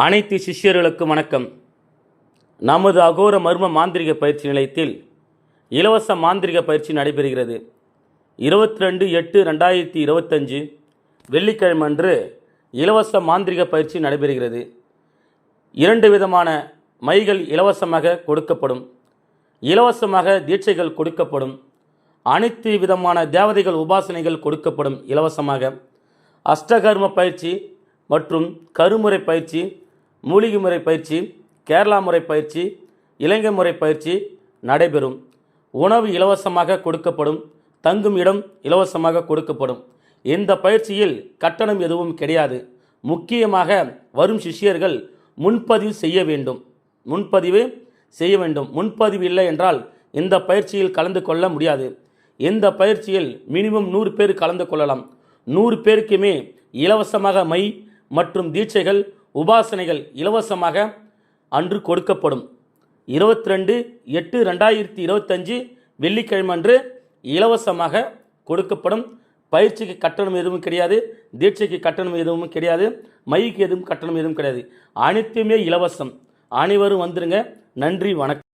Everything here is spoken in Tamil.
அனைத்து சிஷ்யர்களுக்கும் வணக்கம். நமது அகோர மர்ம மாந்திரிக பயிற்சி நிலையத்தில் இலவச மாந்திரிக பயிற்சி நடைபெறுகிறது. 22/8/2025 வெள்ளிக்கிழமை அன்று இலவச மாந்திரிக பயிற்சி நடைபெறுகிறது. 2 விதமான மைகள் இலவசமாக கொடுக்கப்படும். இலவசமாக தீட்சைகள் கொடுக்கப்படும். அனைத்து விதமான தேவதைகள் உபாசனைகள் கொடுக்கப்படும். இலவசமாக அஷ்டகர்ம பயிற்சி மற்றும் கருமுறை பயிற்சி, மூலிகை முறை பயிற்சி, கேரளா முறை பயிற்சி, இலங்கை முறை பயிற்சி நடைபெறும். உணவு இலவசமாக கொடுக்கப்படும். தங்கும் இடம் இலவசமாக கொடுக்கப்படும். இந்த பயிற்சியில் கட்டணம் எதுவும் கிடையாது. முக்கியமாக வரும் சிஷ்யர்கள் முன்பதிவு செய்ய வேண்டும். முன்பதிவு இல்லை என்றால் இந்த பயிற்சியில் கலந்து கொள்ள முடியாது. இந்த பயிற்சியில் மினிமம் 100 பேர் கலந்து கொள்ளலாம். 100 பேருக்குமே இலவசமாக மை மற்றும் தீட்சைகள் உபாசனைகள் இலவசமாக அன்று கொடுக்கப்படும். 22/8/2025 வெள்ளிக்கிழமை அன்று இலவசமாக கொடுக்கப்படும். பயிற்சிக்கு கட்டணம் எதுவும் கிடையாது. தீட்சைக்கு கட்டணம் எதுவும் கிடையாது. மைக்கு எதுவும் கட்டணம் எதுவும் கிடையாது. அனைத்துமே இலவசம். அனைவரும் வந்துருங்க. நன்றி, வணக்கம்.